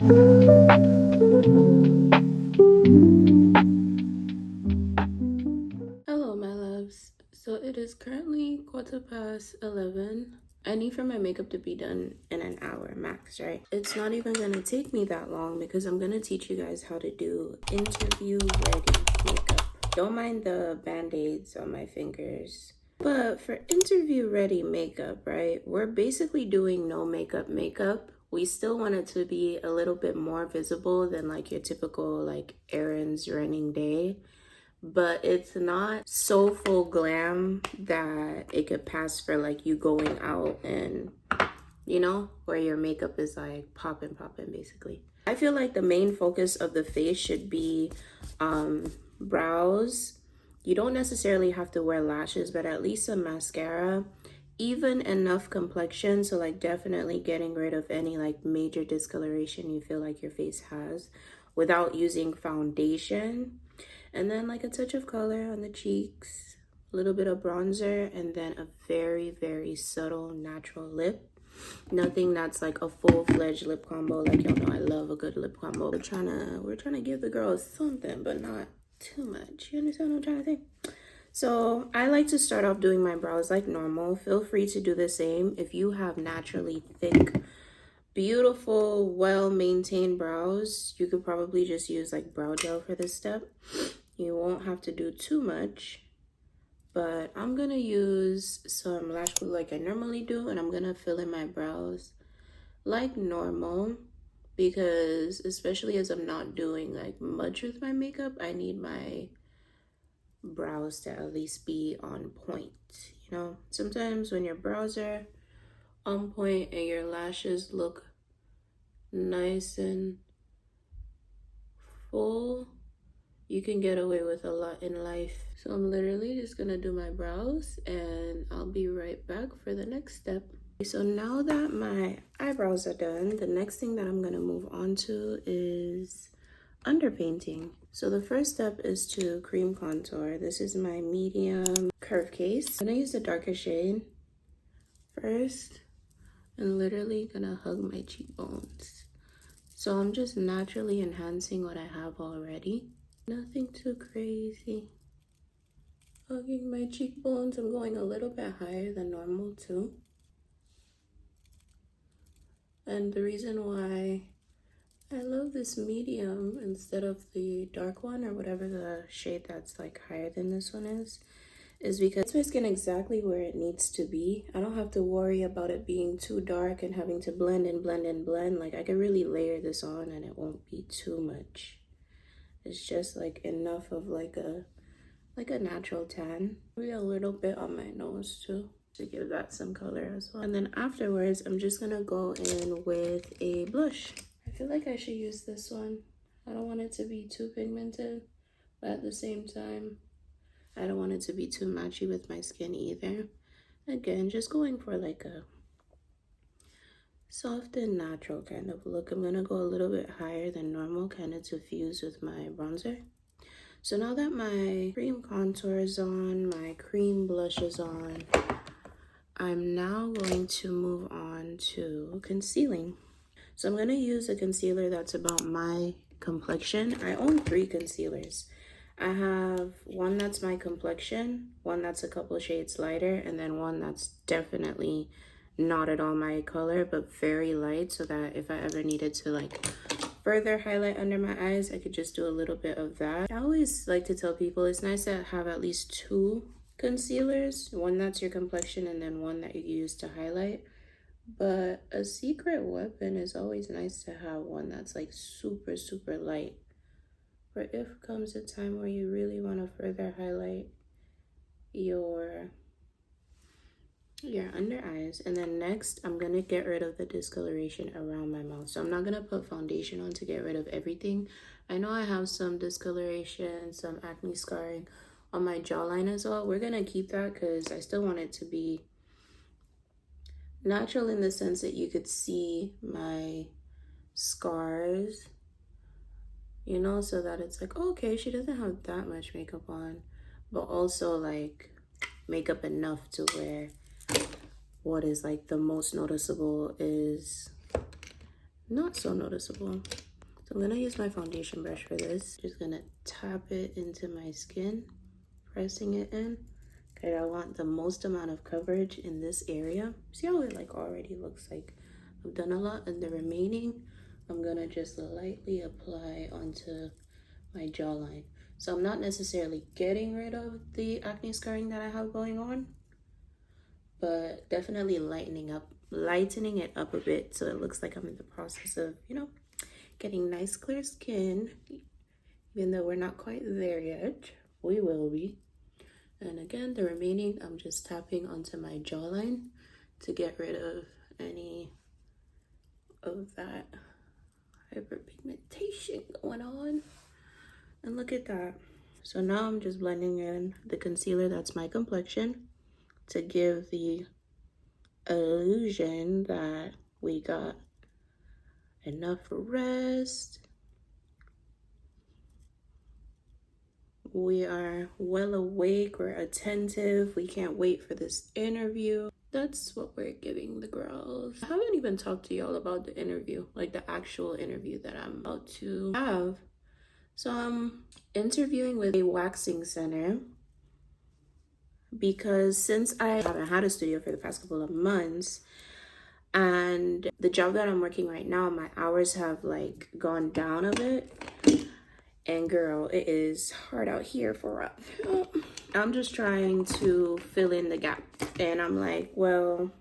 Hello, my loves. So it is currently 11:15. I need for my makeup to be done in an hour max, right? It's not even gonna take me that long because I'm gonna teach you guys how to do interview ready makeup. Don't mind the band-aids on my fingers. But for interview ready makeup, right, we're basically doing no makeup. We still want it to be a little bit more visible than like your typical like errands running day, but it's not so full glam that it could pass for like you going out and, you know, where your makeup is like popping basically. I feel like the main focus of the face should be brows. You don't necessarily have to wear lashes, but at least some mascara, even enough complexion, so like definitely getting rid of any like major discoloration you feel like your face has without using foundation. And then like a touch of color on the cheeks, a little bit of bronzer, and then a very, very subtle natural lip. Nothing that's like a full-fledged lip combo. Like, y'all know I love a good lip combo. We're trying to give the girls something, but not too much. You understand what I'm trying to say? So I like to start off doing my brows like normal. Feel free to do the same. If you have naturally thick, beautiful, well-maintained brows, you could probably just use like brow gel for this step. You won't have to do too much, but I'm gonna use some lash glue like I normally do, and I'm gonna fill in my brows like normal because especially as I'm not doing like much with my makeup, I need my brows to at least be on point. You know, sometimes when your brows are on point and your lashes look nice and full, you can get away with a lot in life. So I'm literally just gonna do my brows and I'll be right back for the next step. So now that my eyebrows are done, the next thing that I'm gonna move on to is underpainting. So the first step is to cream contour. This is my medium curve case. I'm gonna use the darker shade first and literally gonna hug my cheekbones. So I'm just naturally enhancing what I have already. Nothing too crazy. Hugging my cheekbones. I'm going a little bit higher than normal too. And the reason why I love this medium instead of the dark one or whatever the shade that's like higher than this one is because it's my skin exactly where it needs to be. I don't have to worry about it being too dark and having to blend and blend and blend. Like I could really layer this on and it won't be too much. It's just like enough of like a natural tan. Maybe a little bit on my nose too to give that some color as well. And then afterwards, I'm just gonna go in with a blush. I feel like I should use this one. I don't want it to be too pigmented, but at the same time, I don't want it to be too matchy with my skin either. Again, just going for like a soft and natural kind of look. I'm gonna go a little bit higher than normal, kind of to fuse with my bronzer. So now that my cream contour is on, my cream blush is on, I'm now going to move on to concealing. So I'm gonna use a concealer that's about my complexion. I own 3 concealers. I have one that's my complexion, one that's a couple shades lighter, and then one that's definitely not at all my color, but very light, so that if I ever needed to like further highlight under my eyes, I could just do a little bit of that. I always like to tell people it's nice to have at least 2 concealers, one that's your complexion and then one that you use to highlight. But a secret weapon is always nice to have one that's like super, super light. For if comes a time where you really want to further highlight your under eyes. And then next, I'm going to get rid of the discoloration around my mouth. So I'm not going to put foundation on to get rid of everything. I know I have some discoloration, some acne scarring on my jawline as well. We're going to keep that because I still want it to be natural in the sense that you could see my scars, you know, so that it's like, oh, okay, she doesn't have that much makeup on, but also like makeup enough to where what is like the most noticeable is not so noticeable. So I'm gonna use my foundation brush for this. Just gonna tap it into my skin, pressing it in. Okay, I want the most amount of coverage in this area. See how it like already looks like I've done a lot, and the remaining I'm gonna just lightly apply onto my jawline. So I'm not necessarily getting rid of the acne scarring that I have going on, but definitely lightening it up a bit so it looks like I'm in the process of, you know, getting nice clear skin. Even though we're not quite there yet, we will be. And again, the remaining, I'm just tapping onto my jawline to get rid of any of that hyperpigmentation going on. And look at that. So now I'm just blending in the concealer that's my complexion to give the illusion that we got enough rest. We are well awake, we're attentive, we can't wait for this interview. That's what we're giving the girls. I haven't even talked to y'all about the interview, like the actual interview that I'm about to have. So I'm interviewing with a waxing center because since I haven't had a studio for the past couple of months, and the job that I'm working right now, my hours have like gone down a bit. And girl, it is hard out here for us. I'm just trying to fill in the gap. And I'm like, well,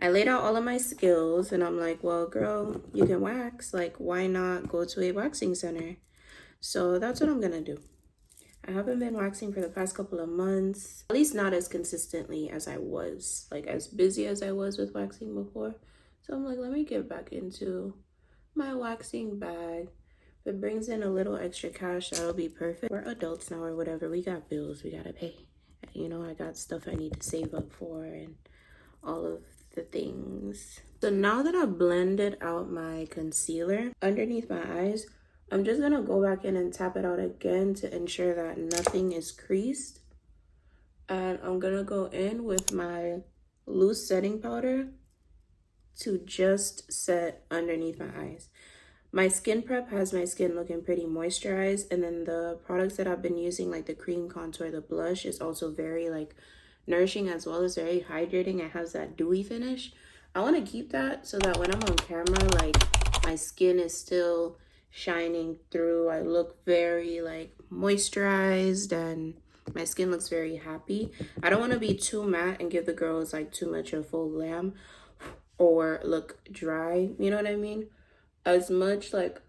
I laid out all of my skills and I'm like, well, girl, you can wax. Like, why not go to a waxing center? So that's what I'm gonna do. I haven't been waxing for the past couple of months, at least not as consistently as I was, like as busy as I was with waxing before. So I'm like, let me get back into my waxing bag. If it brings in a little extra cash, that'll be perfect. We're adults now or whatever. We got bills we gotta pay. You know, I got stuff I need to save up for and all of the things. So now that I've blended out my concealer underneath my eyes, I'm just gonna go back in and tap it out again to ensure that nothing is creased. And I'm gonna go in with my loose setting powder to just set underneath my eyes. My skin prep has my skin looking pretty moisturized, and then the products that I've been using, like the cream contour, the blush, is also very like nourishing as well as very hydrating. It has that dewy finish. I want to keep that so that when I'm on camera, like my skin is still shining through. I look very like moisturized and my skin looks very happy. I don't want to be too matte and give the girls like too much of full glam or look dry, you know what I mean? As much like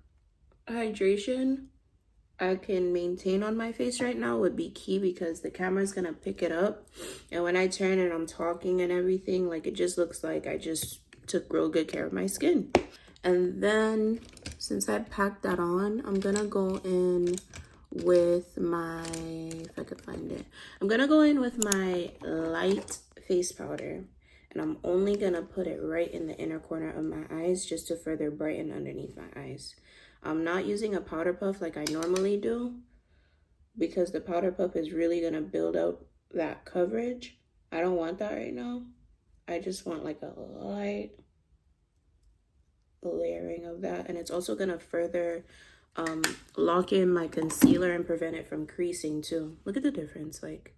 hydration I can maintain on my face right now would be key, because the camera's gonna pick it up, and when I turn and I'm talking and everything, like it just looks like I just took real good care of my skin. And then since I packed that on, I'm gonna go in with my, if I could find it, I'm gonna go in with my light face powder. And I'm only gonna put it right in the inner corner of my eyes just to further brighten underneath my eyes. I'm not using a powder puff like I normally do, because the powder puff is really gonna build out that coverage. I don't want that right now. I just want like a light layering of that. And it's also gonna further lock in my concealer and prevent it from creasing too. Look at the difference, like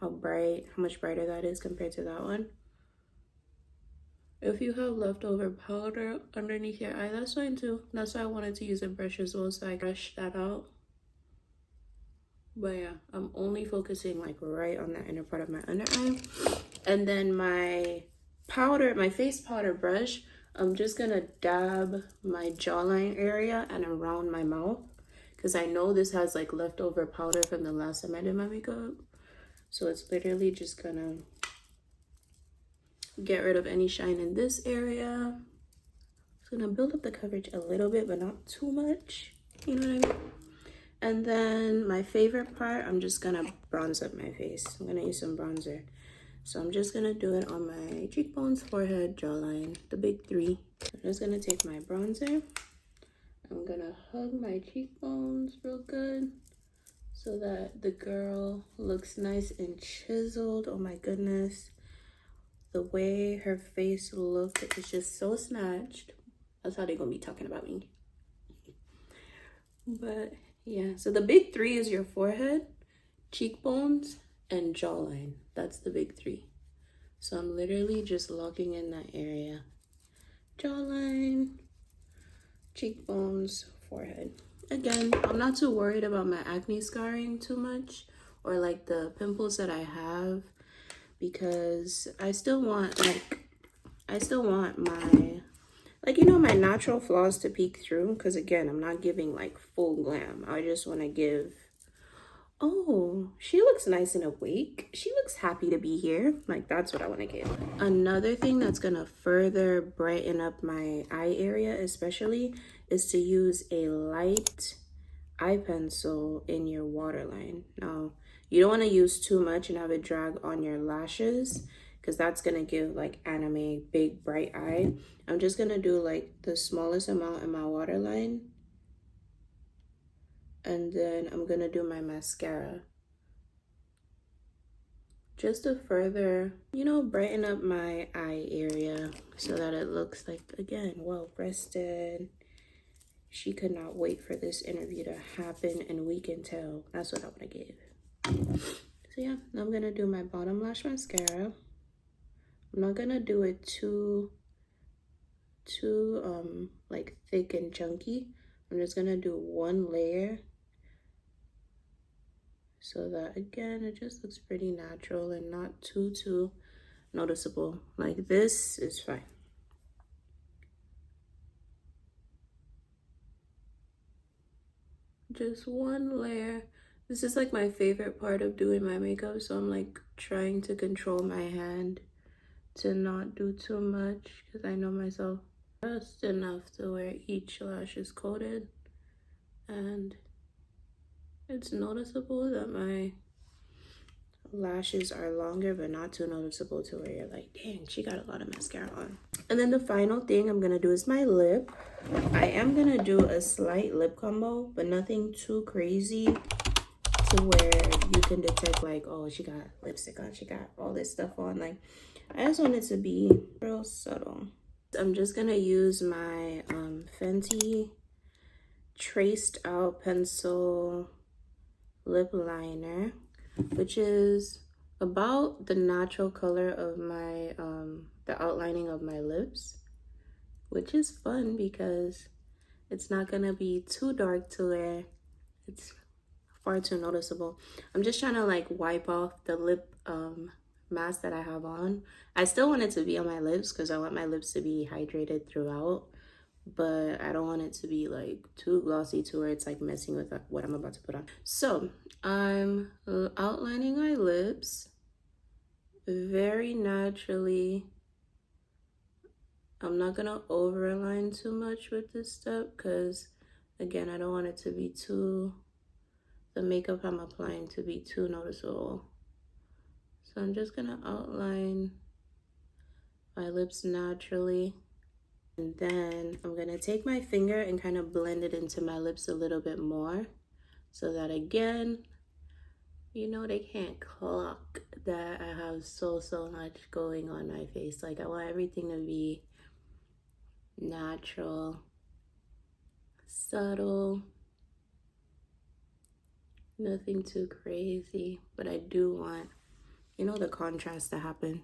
how much brighter that is compared to that one. If you have leftover powder underneath your eye, that's fine too. That's why I wanted to use a brush as well, so I brush that out. But yeah, I'm only focusing like right on that inner part of my under eye. And then my powder, my face powder brush, I'm just gonna dab my jawline area and around my mouth, because I know this has like leftover powder from the last time I did my makeup. So it's literally just gonna get rid of any shine in this area. It's gonna build up the coverage a little bit, but not too much. You know what I mean? And then my favorite part, I'm just gonna bronze up my face. I'm gonna use some bronzer. So I'm just gonna do it on my cheekbones, forehead, jawline, the big three. I'm just gonna take my bronzer. I'm gonna hug my cheekbones real good so that the girl looks nice and chiseled. Oh my goodness. The way her face looked is just so snatched. That's how they're gonna be talking about me. But yeah, so the big three is your forehead, cheekbones, and jawline. That's the big three. So I'm literally just locking in that area. Jawline, cheekbones, forehead. Again, I'm not too worried about my acne scarring too much, or like the pimples that I have, because I still want my, like, you know, my natural flaws to peek through. Because again, I'm not giving like full glam. I just want to give, oh, she looks nice and awake. She looks happy to be here. Like, that's what I want to give. Another thing that's going to further brighten up my eye area especially is to use a light eye pencil in your waterline. Now, you don't want to use too much and have it drag on your lashes, because that's going to give like anime big bright eye. I'm just going to do like the smallest amount in my waterline. And then I'm gonna do my mascara just to further, you know, brighten up my eye area so that it looks like, again, well rested. She could not wait for this interview to happen, and we can tell. That's what I want to give. So yeah, I'm gonna do my bottom lash mascara. I'm not gonna do it too like thick and chunky. I'm just gonna do one layer, so that again it just looks pretty natural and not too noticeable. Like, this is fine. Just one layer. This is like my favorite part of doing my makeup, so I'm like trying to control my hand to not do too much, because I know myself. Just enough to where each lash is coated, and it's noticeable that my lashes are longer, but not too noticeable to where you're like, dang, she got a lot of mascara on. And then the final thing I'm gonna do is my lip. I am gonna do a slight lip combo, but nothing too crazy to where you can detect like, oh, she got lipstick on, she got all this stuff on. Like, I just want it to be real subtle. I'm just gonna use my Fenty traced out pencil lip liner, which is about the natural color of my the outlining of my lips, which is fun because it's not gonna be too dark to where it's far too noticeable. I'm just trying to like wipe off the lip mask that I have on. I still want it to be on my lips because I want my lips to be hydrated throughout, but I don't want it to be like too glossy to where it's like messing with what I'm about to put on. So I'm outlining my lips very naturally. I'm not gonna overline too much with this step because again, I don't want it to be too, the makeup I'm applying to be too noticeable. So I'm just gonna outline my lips naturally. And then I'm gonna take my finger and kind of blend it into my lips a little bit more, so that again, you know, they can't clock that I have so much going on my face. Like, I want everything to be natural, subtle, nothing too crazy, but I do want, you know, the contrast to happen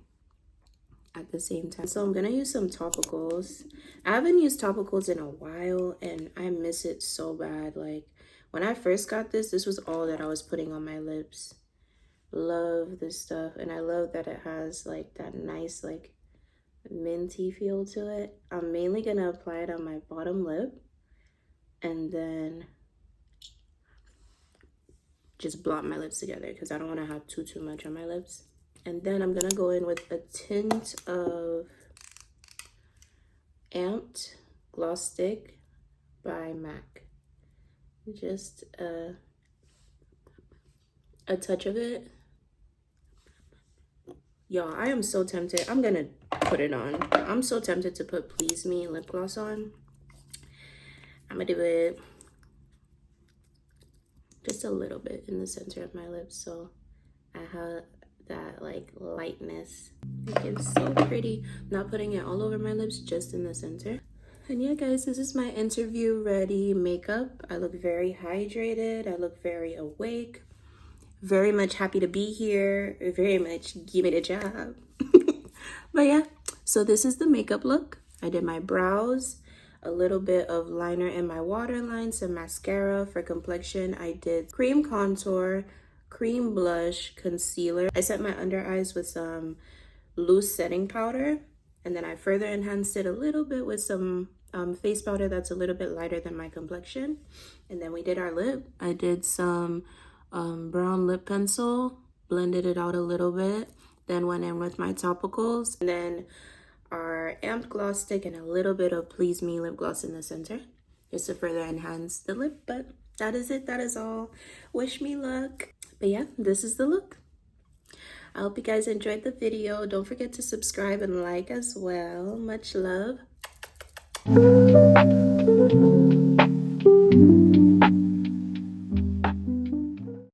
at the same time. So I'm gonna use some topicals. I haven't used topicals in a while and I miss it so bad. Like, when I first got this was all that I was putting on my lips. Love this stuff, and I love that it has like that nice like minty feel to it. I'm mainly gonna apply it on my bottom lip and then just blot my lips together because I don't want to have too much on my lips. And then I'm gonna go in with a tint of Amped Gloss Stick by MAC. Just a touch of it. Y'all, I am so tempted. I'm gonna put it on. I'm so tempted to put Please Me lip gloss on. I'm gonna do it just a little bit in the center of my lips, so I have that like lightness. Like, it's so pretty. I'm not putting it all over my lips, just in the center. And yeah, guys, this is my interview ready makeup. I look very hydrated. I look very awake. Very much happy to be here. Very much give me the job. But yeah, so this is the makeup look. I did my brows, a little bit of liner in my waterline, some mascara. For complexion, I did cream contour, cream blush, concealer. I set my under eyes with some loose setting powder, and then I further enhanced it a little bit with some face powder that's a little bit lighter than my complexion. And then we did our lip. I did some brown lip pencil, blended it out a little bit, then went in with my topicals, and then our amped gloss stick and a little bit of Please Me lip gloss in the center, just to further enhance the lip. But that is it. That is all. Wish me luck. But yeah, this is the look. I hope you guys enjoyed the video. Don't forget to subscribe and like as well. Much love.